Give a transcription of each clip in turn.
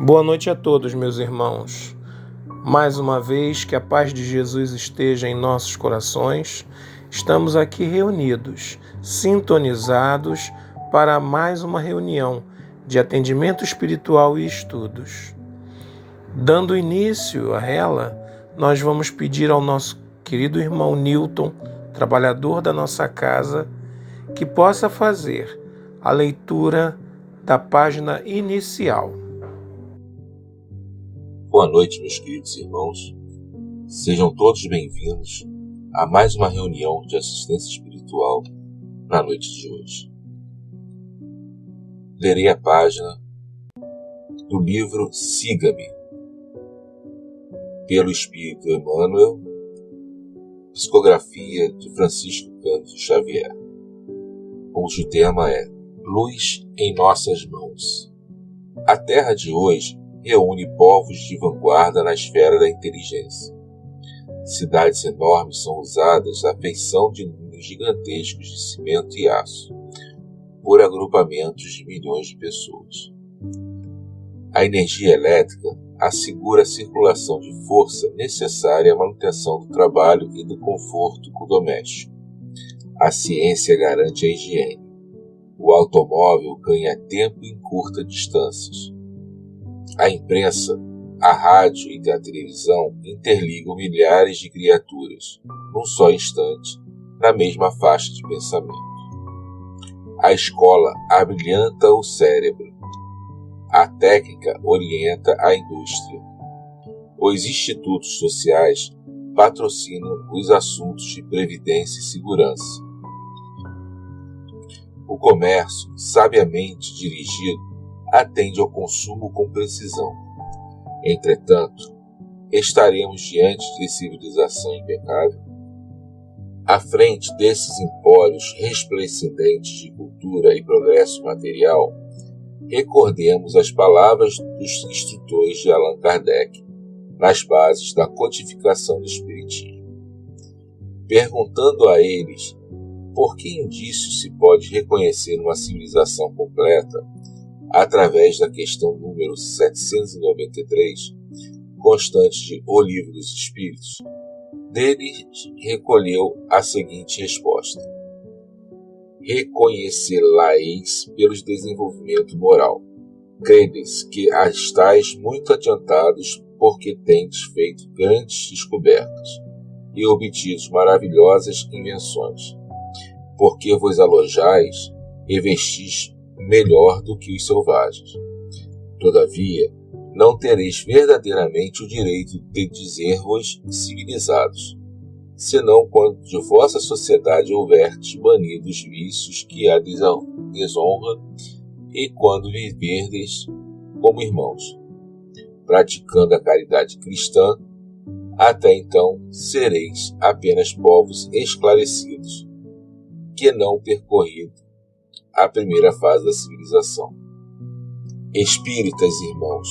Boa noite a todos, meus irmãos. Mais uma vez, que a paz de Jesus esteja em nossos corações. Estamos aqui reunidos, sintonizados para mais uma reunião de atendimento espiritual e estudos. Dando início a ela, nós vamos pedir ao nosso querido irmão Newton, trabalhador da nossa casa, que possa fazer a leitura da página inicial. Boa noite, meus queridos irmãos. Sejam todos bem-vindos a mais uma reunião de assistência espiritual na noite de hoje. Lerei a página do livro Siga-me, pelo Espírito Emmanuel, psicografia de Francisco Cândido Xavier, cujo tema é Luz em Nossas Mãos. A Terra de hoje reúne povos de vanguarda na esfera da inteligência. Cidades enormes são usadas à feição de ninhos gigantescos de cimento e aço, por agrupamentos de milhões de pessoas. A energia elétrica assegura a circulação de força necessária à manutenção do trabalho e do conforto doméstico. A ciência garante a higiene. O automóvel ganha tempo em curtas distâncias. A imprensa, a rádio e a televisão interligam milhares de criaturas, num só instante, na mesma faixa de pensamento. A escola abrilhanta o cérebro. A técnica orienta a indústria. Os institutos sociais patrocinam os assuntos de previdência e segurança. O comércio, sabiamente dirigido, atende ao consumo com precisão. Entretanto, estaremos diante de civilização impecável? À frente desses empórios resplendentes de cultura e progresso material, recordemos as palavras dos instrutores de Allan Kardec, nas bases da codificação do Espiritismo. Perguntando a eles por que indícios se pode reconhecer uma civilização completa, através da questão número 793, constante de O Livro dos Espíritos, deles recolheu a seguinte resposta: reconhecê-la-eis pelos desenvolvimento moral. Credes que estáis muito adiantados porque tendes feito grandes descobertas e obtido maravilhosas invenções, porque vos alojais e vestis melhor do que os selvagens. Todavia, não tereis verdadeiramente o direito de dizer-vos civilizados, senão quando de vossa sociedade houverdes banido os vícios que a desonra e quando viverdes como irmãos, praticando a caridade cristã. Até então sereis apenas povos esclarecidos, que não percorrido a primeira fase da civilização. Espíritas irmãos,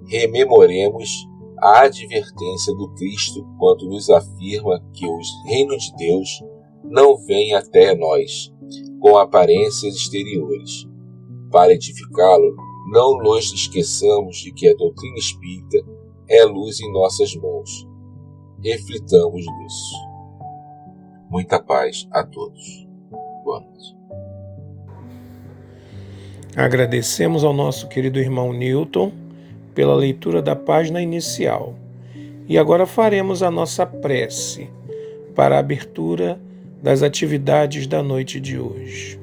rememoremos a advertência do Cristo quando nos afirma que o reino de Deus não vem até nós com aparências exteriores. Para edificá-lo, não nos esqueçamos de que a doutrina espírita é luz em nossas mãos. Reflitamos nisso. Muita paz a todos. Boa noite. Agradecemos ao nosso querido irmão Newton pela leitura da página inicial. E agora faremos a nossa prece para a abertura das atividades da noite de hoje.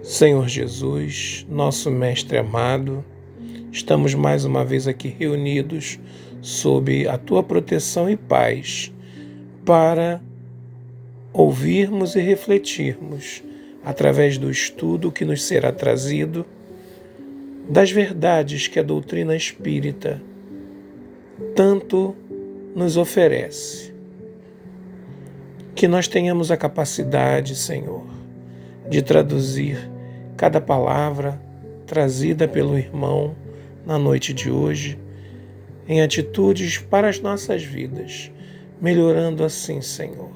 Senhor Jesus, nosso Mestre amado, estamos mais uma vez aqui reunidos sob a Tua proteção e paz para ouvirmos e refletirmos através do estudo que nos será trazido das verdades que a doutrina espírita tanto nos oferece. Que nós tenhamos a capacidade, Senhor, de traduzir cada palavra trazida pelo irmão na noite de hoje em atitudes para as nossas vidas, melhorando assim, Senhor,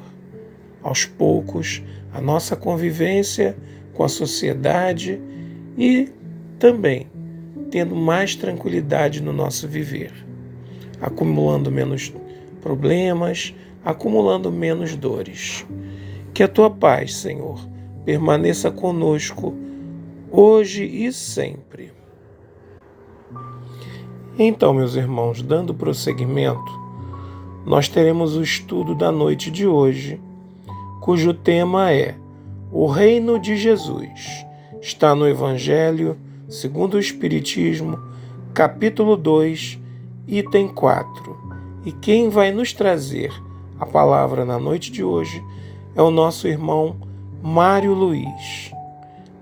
aos poucos, a nossa convivência com a sociedade e também tendo mais tranquilidade no nosso viver, acumulando menos problemas, acumulando menos dores. Que a tua paz, Senhor, permaneça conosco hoje e sempre. Então, meus irmãos, dando prosseguimento, nós teremos o estudo da noite de hoje, cujo tema é O Reino de Jesus. Está no Evangelho segundo o Espiritismo, capítulo 2, item 4. E quem vai nos trazer a palavra na noite de hoje é o nosso irmão Mário Luiz.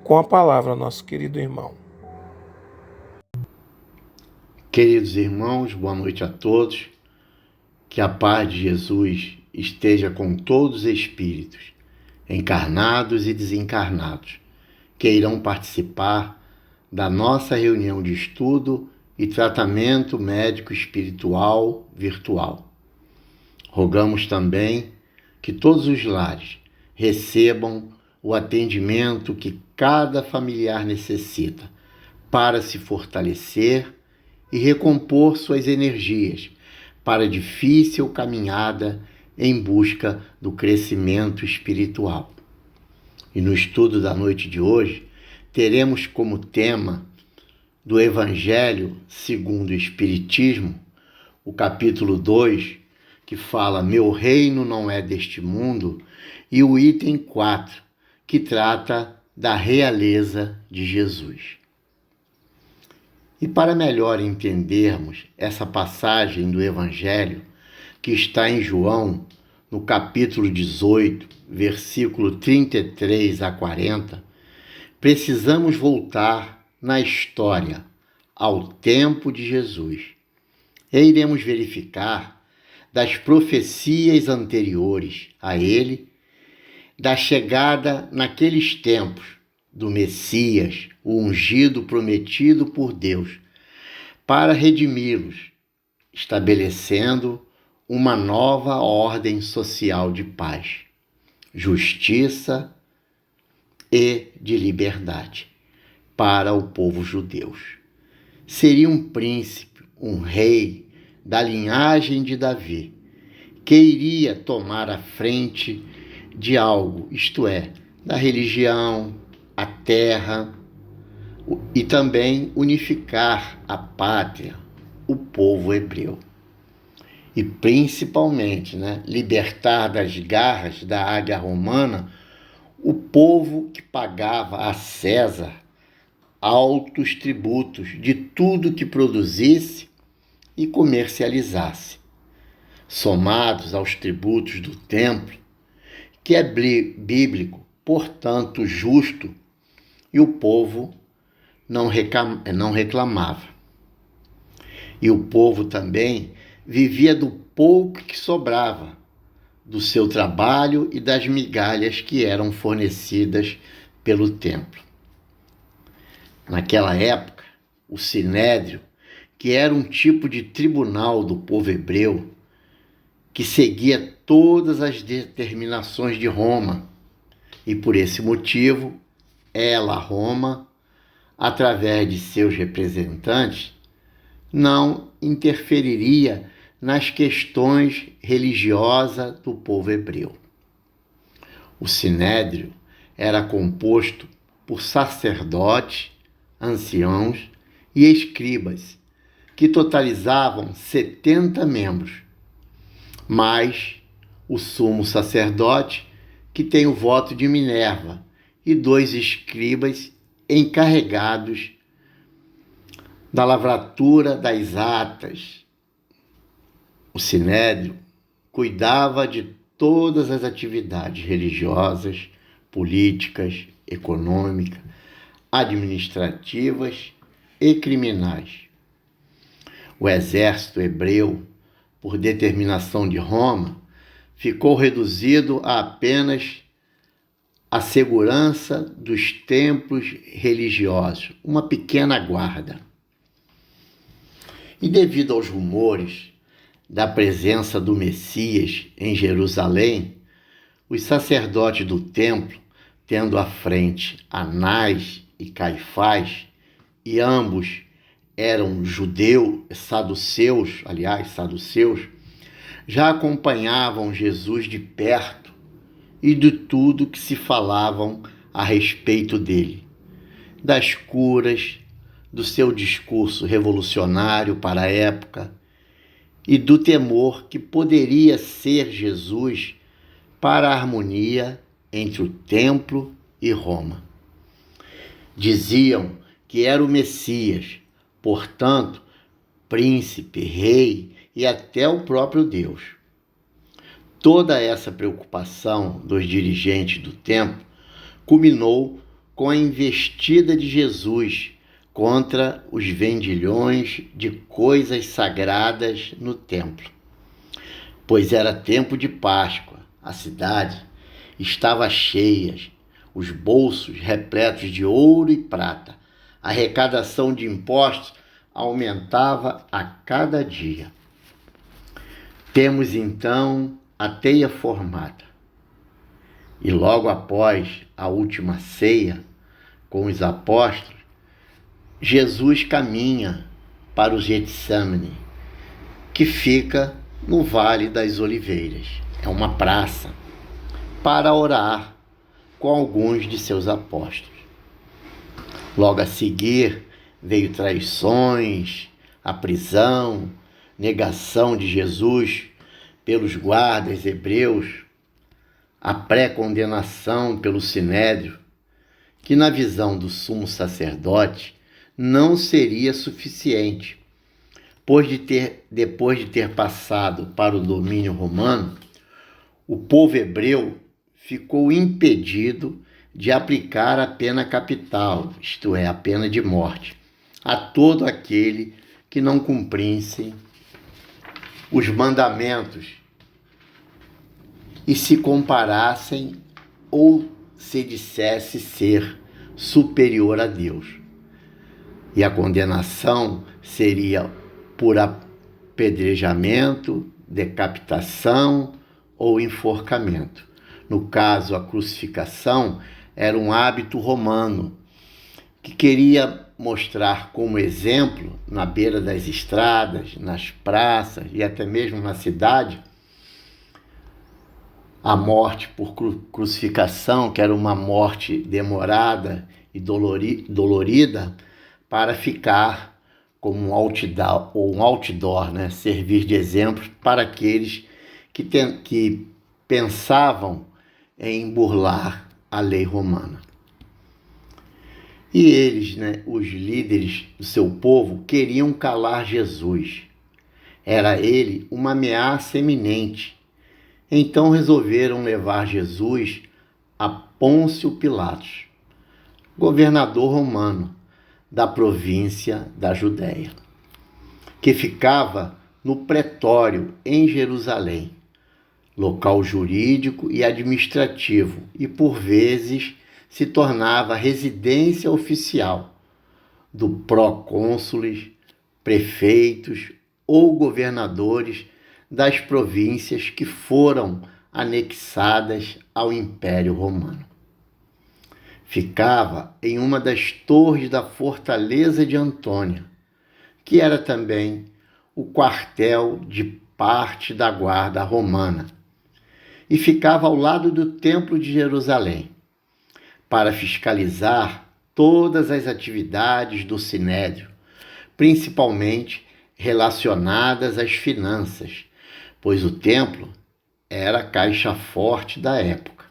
Com a palavra, nosso querido irmão. Queridos irmãos, boa noite a todos. Que a paz de Jesus esteja com todos os espíritos, encarnados e desencarnados, que irão participar da nossa reunião de estudo e tratamento médico espiritual virtual. Rogamos também que todos os lares recebam o atendimento que cada familiar necessita para se fortalecer e recompor suas energias para a difícil caminhada em busca do crescimento espiritual. E no estudo da noite de hoje, teremos como tema do Evangelho segundo o Espiritismo, o capítulo 2, que fala Meu reino não é deste mundo, e o item 4, que trata da realeza de Jesus. E para melhor entendermos essa passagem do Evangelho, que está em João, no capítulo 18, versículo 33 a 40, precisamos voltar na história, ao tempo de Jesus. E iremos verificar das profecias anteriores a ele, da chegada naqueles tempos do Messias, o ungido prometido por Deus, para redimi-los, estabelecendo uma nova ordem social de paz, justiça e de liberdade para o povo judeu. Seria um príncipe, um rei da linhagem de Davi, que iria tomar a frente de algo, isto é, da religião, a terra, e também unificar a pátria, o povo hebreu. E principalmente, libertar das garras da águia romana o povo que pagava a César altos tributos de tudo que produzisse e comercializasse, somados aos tributos do templo, que é bíblico, portanto justo, e o povo não reclamava. E o povo também vivia do pouco que sobrava, do seu trabalho e das migalhas que eram fornecidas pelo templo. Naquela época, o Sinédrio, que era um tipo de tribunal do povo hebreu, que seguia todas as determinações de Roma, e por esse motivo, ela, Roma, através de seus representantes, não interferiria nas questões religiosas do povo hebreu. O Sinédrio era composto por sacerdotes, anciãos e escribas, que totalizavam 70 membros, mais o sumo sacerdote, que tem o voto de Minerva, e 2 escribas encarregados da lavratura das atas. O Sinédrio cuidava de todas as atividades religiosas, políticas, econômicas, administrativas e criminais. O exército hebreu, por determinação de Roma, ficou reduzido a apenas a segurança dos templos religiosos, uma pequena guarda. E devido aos rumores da presença do Messias em Jerusalém, os sacerdotes do templo, tendo à frente Anás e Caifás, e ambos eram saduceus, já acompanhavam Jesus de perto e de tudo que se falavam a respeito dele, das curas, do seu discurso revolucionário para a época e do temor que poderia ser Jesus para a harmonia entre o templo e Roma. Diziam que era o Messias, portanto, príncipe, rei e até o próprio Deus. Toda essa preocupação dos dirigentes do templo culminou com a investida de Jesus contra os vendilhões de coisas sagradas no templo. Pois era tempo de Páscoa, a cidade estava cheia, os bolsos repletos de ouro e prata. A arrecadação de impostos aumentava a cada dia. Temos então a teia formada. E logo após a última ceia com os apóstolos, Jesus caminha para o Getsemane, que fica no Vale das Oliveiras. É uma praça para orar com alguns de seus apóstolos. Logo a seguir veio traições, a prisão, negação de Jesus pelos guardas hebreus, a pré-condenação pelo Sinédrio, que na visão do sumo sacerdote não seria suficiente, pois depois de ter passado para o domínio romano, o povo hebreu ficou impedido de aplicar a pena capital, isto é, a pena de morte, a todo aquele que não cumprisse os mandamentos e se comparassem ou se dissesse ser superior a Deus. E a condenação seria por apedrejamento, decapitação ou enforcamento. No caso, a crucificação era um hábito romano que queria mostrar como exemplo, na beira das estradas, nas praças e até mesmo na cidade, a morte por crucificação, que era uma morte demorada e dolorida, para ficar como um outdoor, né? Servir de exemplo para aqueles que pensavam em burlar a lei romana. E eles, os líderes do seu povo, queriam calar Jesus. Era ele uma ameaça iminente. Então resolveram levar Jesus a Pôncio Pilatos, governador romano da província da Judéia, que ficava no pretório em Jerusalém, local jurídico e administrativo, e por vezes se tornava residência oficial do procônsules, prefeitos ou governadores das províncias que foram anexadas ao Império Romano. Ficava em uma das torres da fortaleza de Antônia, que era também o quartel de parte da guarda romana, e ficava ao lado do Templo de Jerusalém, para fiscalizar todas as atividades do Sinédrio, principalmente relacionadas às finanças, pois o templo era a caixa forte da época.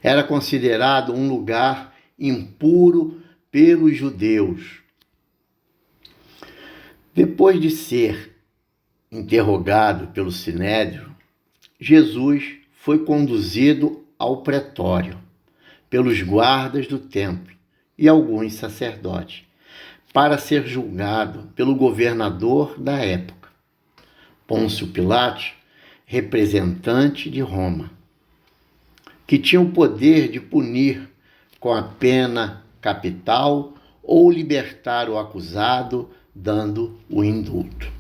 Era considerado um lugar impuro pelos judeus. Depois de ser interrogado pelo Sinédrio, Jesus foi conduzido ao pretório pelos guardas do templo e alguns sacerdotes, para ser julgado pelo governador da época, Pôncio Pilatos, representante de Roma, que tinha o poder de punir com a pena capital ou libertar o acusado, dando o indulto.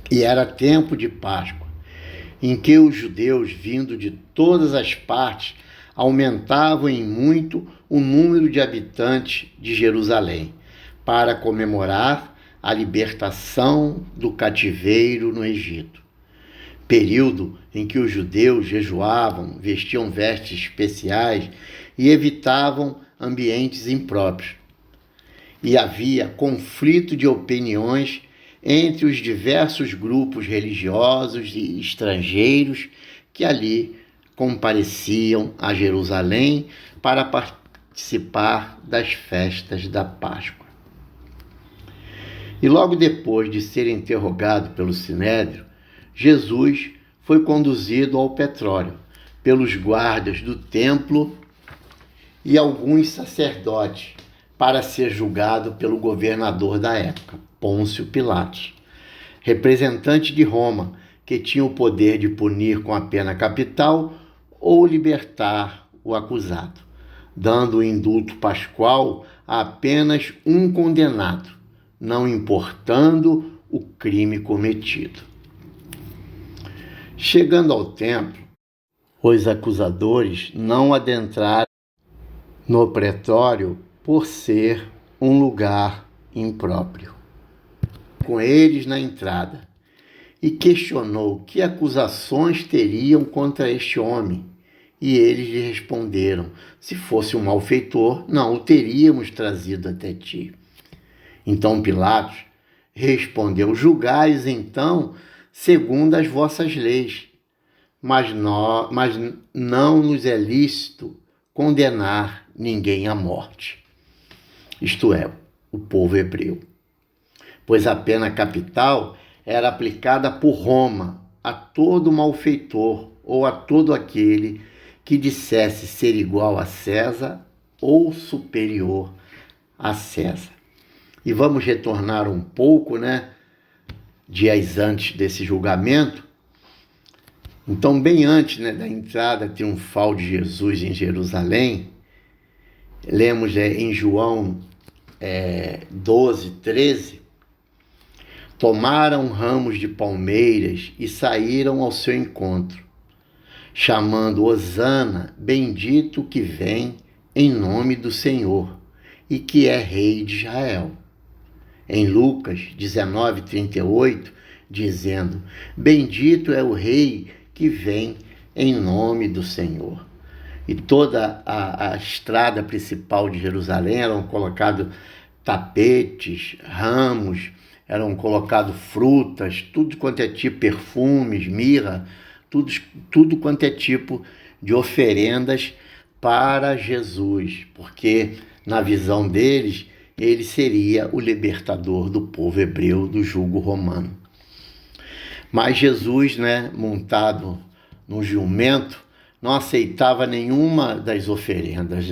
E era tempo de Páscoa, em que os judeus, vindo de todas as partes, aumentavam em muito o número de habitantes de Jerusalém, para comemorar a libertação do cativeiro no Egito, período em que os judeus jejuavam, vestiam vestes especiais e evitavam ambientes impróprios. E havia conflito de opiniões entre os diversos grupos religiosos e estrangeiros que ali compareciam a Jerusalém para participar das festas da Páscoa. E logo depois de ser interrogado pelo Sinédrio, Jesus foi conduzido ao Pretório pelos guardas do templo e alguns sacerdotes para ser julgado pelo governador da época, Pôncio Pilatos, representante de Roma, que tinha o poder de punir com a pena capital ou libertar o acusado, dando o indulto pascual a apenas um condenado, não importando o crime cometido. Chegando ao templo, os acusadores não adentraram no pretório por ser um lugar impróprio. Com eles na entrada, e questionou que acusações teriam contra este homem. E eles lhe responderam: se fosse um malfeitor, não o teríamos trazido até ti. Então Pilatos respondeu: julgai-os então segundo as vossas leis, mas não nos é lícito condenar ninguém à morte, isto é, o povo hebreu, pois a pena capital era aplicada por Roma a todo malfeitor ou a todo aquele que dissesse ser igual a César ou superior a César. E vamos retornar um pouco, dias antes desse julgamento. Então, bem antes da entrada triunfal de Jesus em Jerusalém, lemos em João 12:13, tomaram ramos de palmeiras e saíram ao seu encontro, chamando Hosana, bendito que vem em nome do Senhor e que é rei de Israel. Em Lucas 19:38, dizendo: bendito é o rei que vem em nome do Senhor. E toda a estrada principal de Jerusalém eram colocados tapetes, ramos, eram colocados frutas, tudo quanto é tipo, perfumes, mirra, tudo quanto é tipo de oferendas para Jesus, porque na visão deles, ele seria o libertador do povo hebreu do jugo romano. Mas Jesus, montado num jumento, não aceitava nenhuma das oferendas,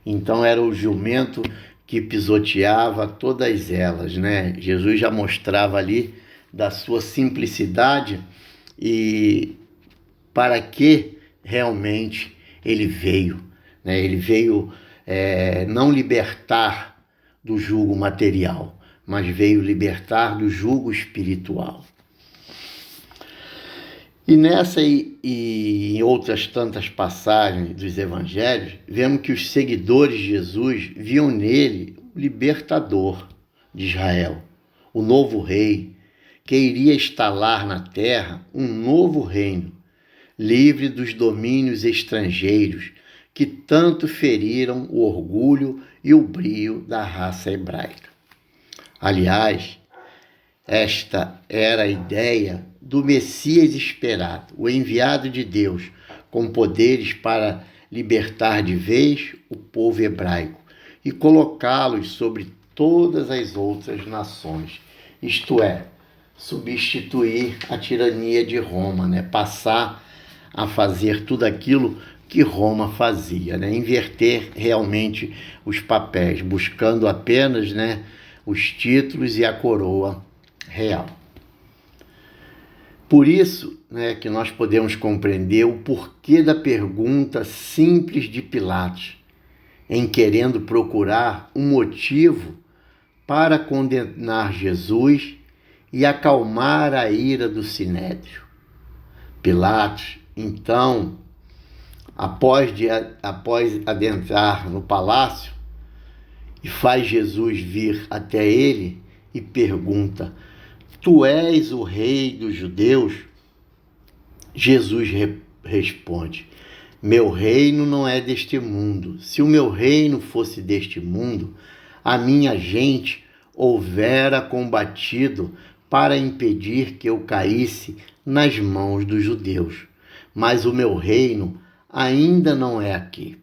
Então era o jumento que pisoteava todas elas, Jesus já mostrava ali da sua simplicidade e para que realmente ele veio, Ele veio não libertar do jugo material, mas veio libertar do jugo espiritual. E nessa e em outras tantas passagens dos evangelhos, vemos que os seguidores de Jesus viam nele o libertador de Israel, o novo rei, que iria instalar na terra um novo reino, livre dos domínios estrangeiros que tanto feriram o orgulho e o brio da raça hebraica. Aliás, esta era a ideia do Messias esperado, o enviado de Deus, com poderes para libertar de vez o povo hebraico e colocá-los sobre todas as outras nações, isto é, substituir a tirania de Roma, passar a fazer tudo aquilo que Roma fazia, inverter realmente os papéis, buscando apenas os títulos e a coroa real. Por isso que nós podemos compreender o porquê da pergunta simples de Pilatos, em querendo procurar um motivo para condenar Jesus e acalmar a ira do Sinédrio. Pilatos, então, após adentrar no palácio e faz Jesus vir até ele e pergunta: Tu és o rei dos judeus? Jesus responde: Meu reino não é deste mundo. Se o meu reino fosse deste mundo, a minha gente houvera combatido para impedir que eu caísse nas mãos dos judeus. Mas o meu reino ainda não é aqui.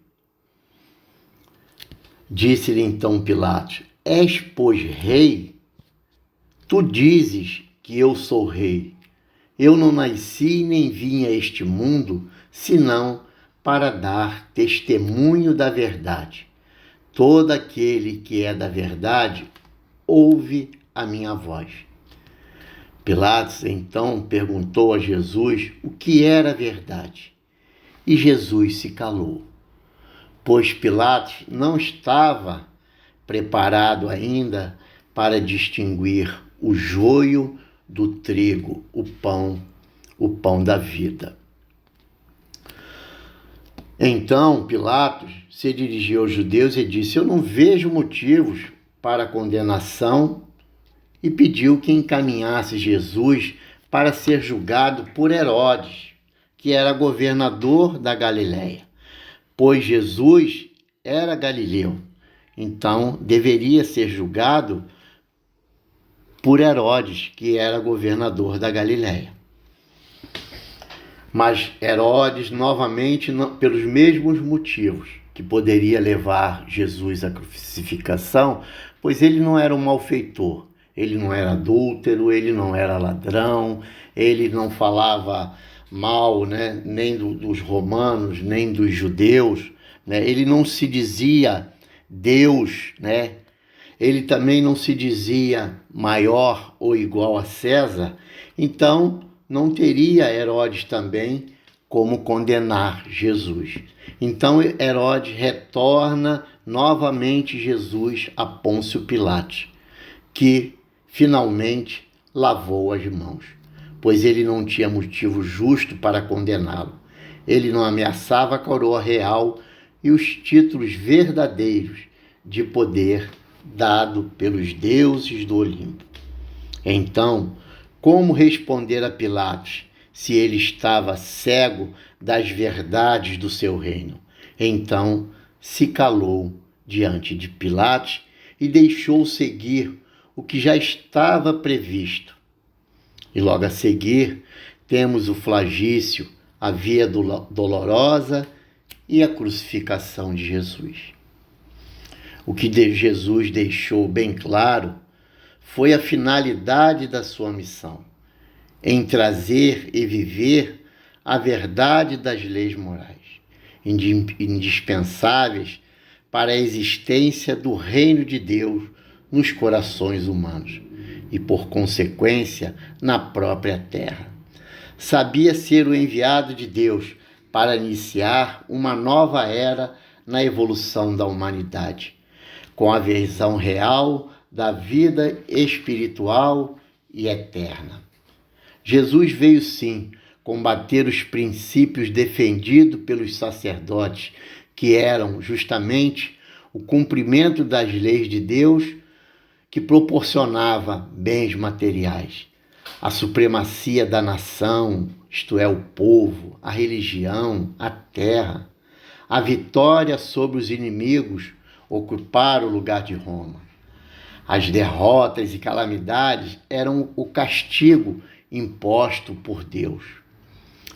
Disse-lhe então Pilatos: És, pois, rei? Tu dizes que eu sou rei. Eu não nasci nem vim a este mundo, senão para dar testemunho da verdade. Todo aquele que é da verdade ouve a minha voz. Pilatos então perguntou a Jesus o que era a verdade. E Jesus se calou, pois Pilatos não estava preparado ainda para distinguir o joio do trigo, o pão da vida. Então Pilatos se dirigiu aos judeus e disse: Eu não vejo motivos para condenação, e pediu que encaminhasse Jesus para ser julgado por Herodes, que era governador da Galileia, pois Jesus era galileu, então deveria ser julgado por Herodes, que era governador da Galileia. Mas Herodes, novamente, pelos mesmos motivos que poderia levar Jesus à crucificação, pois ele não era um malfeitor, ele não era adúltero, ele não era ladrão, ele não falava mal, nem dos romanos, nem dos judeus, ele não se dizia Deus, ele também não se dizia maior ou igual a César, então não teria Herodes também como condenar Jesus. Então Herodes retorna novamente Jesus a Pôncio Pilatos, que finalmente lavou as mãos, pois ele não tinha motivo justo para condená-lo. Ele não ameaçava a coroa real e os títulos verdadeiros de poder dado pelos deuses do Olimpo. Então, como responder a Pilatos se ele estava cego das verdades do seu reino? Então se calou diante de Pilatos e deixou seguir o que já estava previsto. E logo a seguir temos o flagício, a via dolorosa e a crucificação de Jesus. O que Jesus deixou bem claro foi a finalidade da sua missão, em trazer e viver a verdade das leis morais, indispensáveis para a existência do reino de Deus nos corações humanos e, por consequência, na própria terra. Sabia ser o enviado de Deus para iniciar uma nova era na evolução da humanidade, com a visão real da vida espiritual e eterna. Jesus veio sim combater os princípios defendidos pelos sacerdotes, que eram justamente o cumprimento das leis de Deus, que proporcionava bens materiais, a supremacia da nação, isto é, o povo, a religião, a terra, a vitória sobre os inimigos, ocupar o lugar de Roma. As derrotas e calamidades eram o castigo imposto por Deus.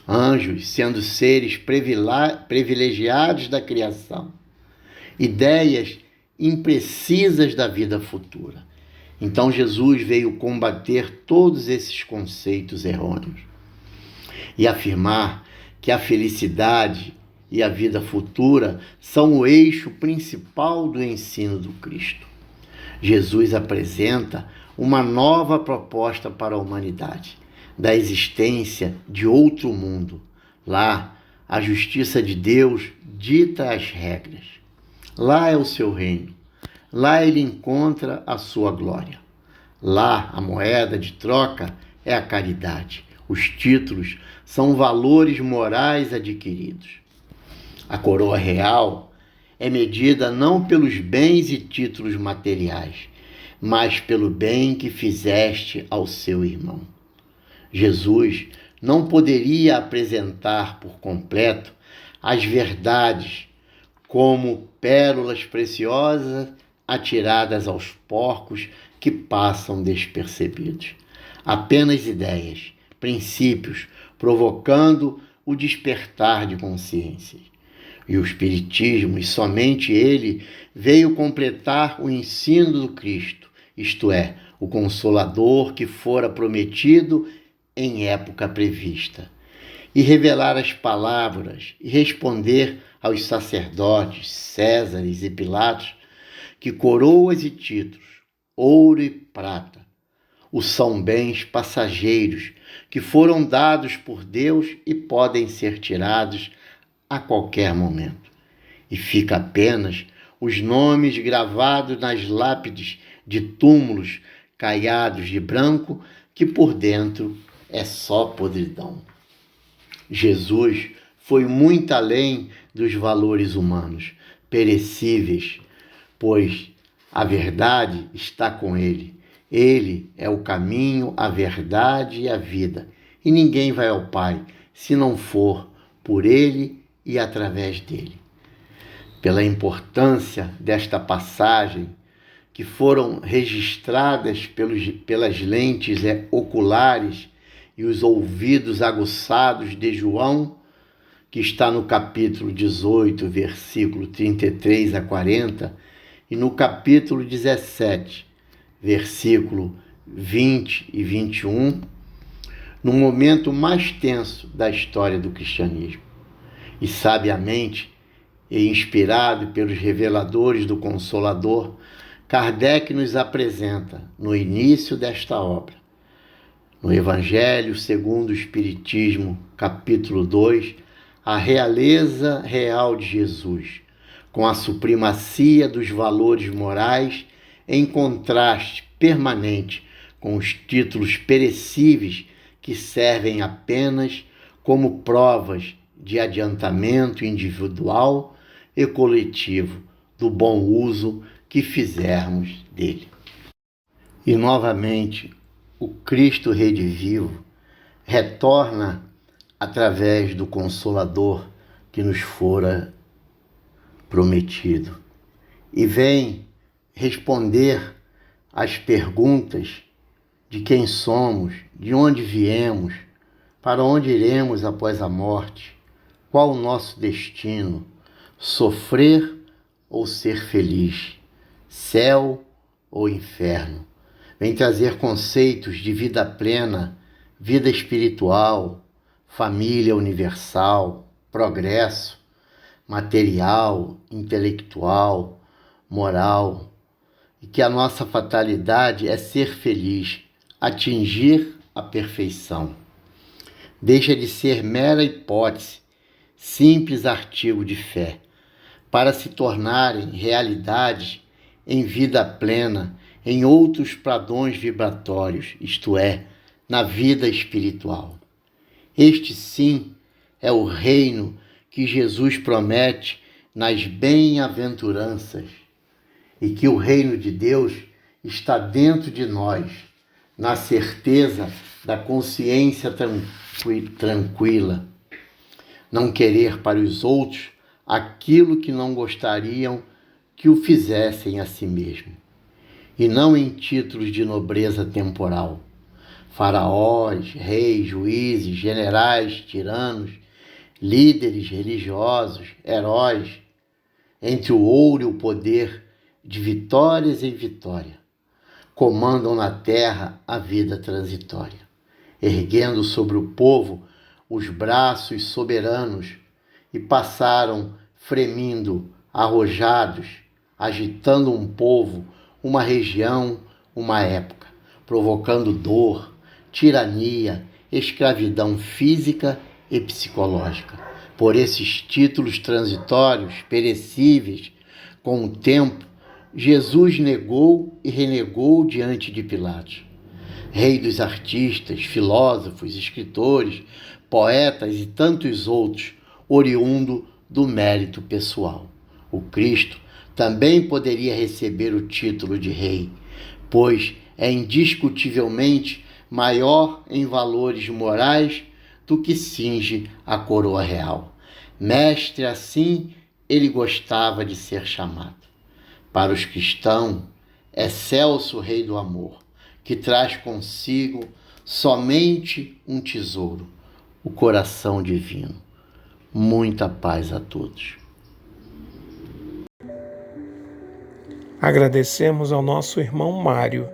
Anjos sendo seres privilegiados da criação. Ideias imprecisas da vida futura. Então Jesus veio combater todos esses conceitos errôneos e afirmar que a felicidade e a vida futura são o eixo principal do ensino do Cristo. Jesus apresenta uma nova proposta para a humanidade, da existência de outro mundo. Lá, a justiça de Deus dita as regras. Lá é o seu reino. Lá ele encontra a sua glória. Lá, a moeda de troca é a caridade. Os títulos são valores morais adquiridos. A coroa real é medida não pelos bens e títulos materiais, mas pelo bem que fizeste ao seu irmão. Jesus não poderia apresentar por completo as verdades como pérolas preciosas atiradas aos porcos que passam despercebidos. Apenas ideias, princípios, provocando o despertar de consciências. E o Espiritismo, e somente ele, veio completar o ensino do Cristo, isto é, o Consolador que fora prometido em época prevista, e revelar as palavras e responder aos sacerdotes, Césares e Pilatos, que coroas e títulos, ouro e prata, o são bens passageiros que foram dados por Deus e podem ser tirados a qualquer momento. E fica apenas os nomes gravados nas lápides de túmulos caiados de branco, que por dentro é só podridão. Jesus foi muito além dos valores humanos, perecíveis, pois a verdade está com ele. Ele é o caminho, a verdade e a vida. E ninguém vai ao Pai se não for por ele e através dele. Pela importância desta passagem, que foram registradas pelas lentes oculares e os ouvidos aguçados de João, que está no capítulo 18, versículo 33 a 40, e no capítulo 17, versículo 20 e 21, no momento mais tenso da história do cristianismo. E sabiamente, e inspirado pelos reveladores do Consolador, Kardec nos apresenta, no início desta obra, no Evangelho segundo o Espiritismo, capítulo 2, a realeza real de Jesus, com a supremacia dos valores morais em contraste permanente com os títulos perecíveis que servem apenas como provas de adiantamento individual e coletivo do bom uso que fizermos dele. E novamente, o Cristo redivivo retorna através do Consolador que nos fora prometido e vem responder às perguntas de quem somos, de onde viemos, para onde iremos após a morte, qual o nosso destino, sofrer ou ser feliz, céu ou inferno. Vem trazer conceitos de vida plena, vida espiritual, família universal, progresso, material, intelectual, moral, e que a nossa fatalidade é ser feliz, atingir a perfeição. Deixa de ser mera hipótese, simples artigo de fé, para se tornarem realidade em vida plena, em outros padrões vibratórios, isto é, na vida espiritual. Este sim é o reino que Jesus promete nas bem-aventuranças, e que o reino de Deus está dentro de nós, na certeza da consciência tranquila. Não querer para os outros aquilo que não gostariam que o fizessem a si mesmo, e não em títulos de nobreza temporal. Faraós, reis, juízes, generais, tiranos, líderes religiosos, heróis, entre o ouro e o poder, de vitórias em vitória, comandam na terra a vida transitória, erguendo sobre o povo os braços soberanos, e passaram fremindo, arrojados, agitando um povo, uma região, uma época, provocando dor, tirania, escravidão física e psicológica. Por esses títulos transitórios, perecíveis, com o tempo, Jesus negou e renegou diante de Pilatos, rei dos artistas, filósofos, escritores, poetas e tantos outros, oriundo do mérito pessoal. O Cristo também poderia receber o título de rei, pois é indiscutivelmente maior em valores morais do que cinge a coroa real. Mestre, assim ele gostava de ser chamado. Para os cristãos, excelso Rei do Amor, que traz consigo somente um tesouro, o coração divino. Muita paz a todos. Agradecemos ao nosso irmão Mário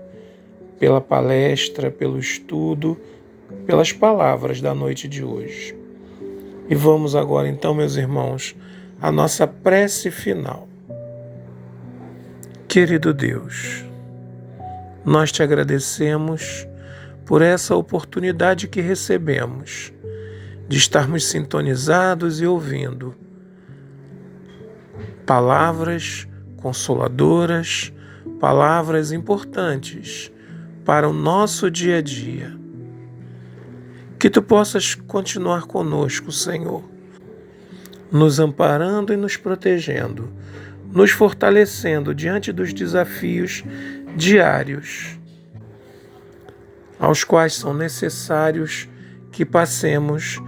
pela palestra, pelo estudo, pelas palavras da noite de hoje. E vamos agora então, meus irmãos, à nossa prece final. Querido Deus, nós te agradecemos por essa oportunidade que recebemos de estarmos sintonizados e ouvindo palavras consoladoras, palavras importantes para o nosso dia a dia. Que tu possas continuar conosco, Senhor, nos amparando e nos protegendo, nos fortalecendo diante dos desafios diários, aos quais são necessários que passemos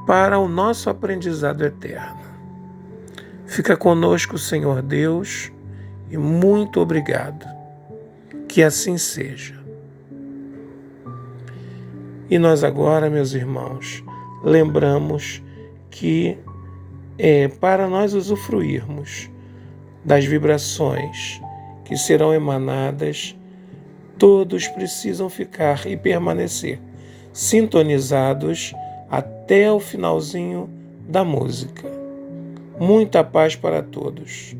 para o nosso aprendizado eterno. Fica conosco, Senhor Deus, e muito obrigado. Que assim seja. E nós agora, meus irmãos, lembramos que para nós usufruirmos das vibrações que serão emanadas, todos precisam ficar e permanecer sintonizados até o finalzinho da música. Muita paz para todos.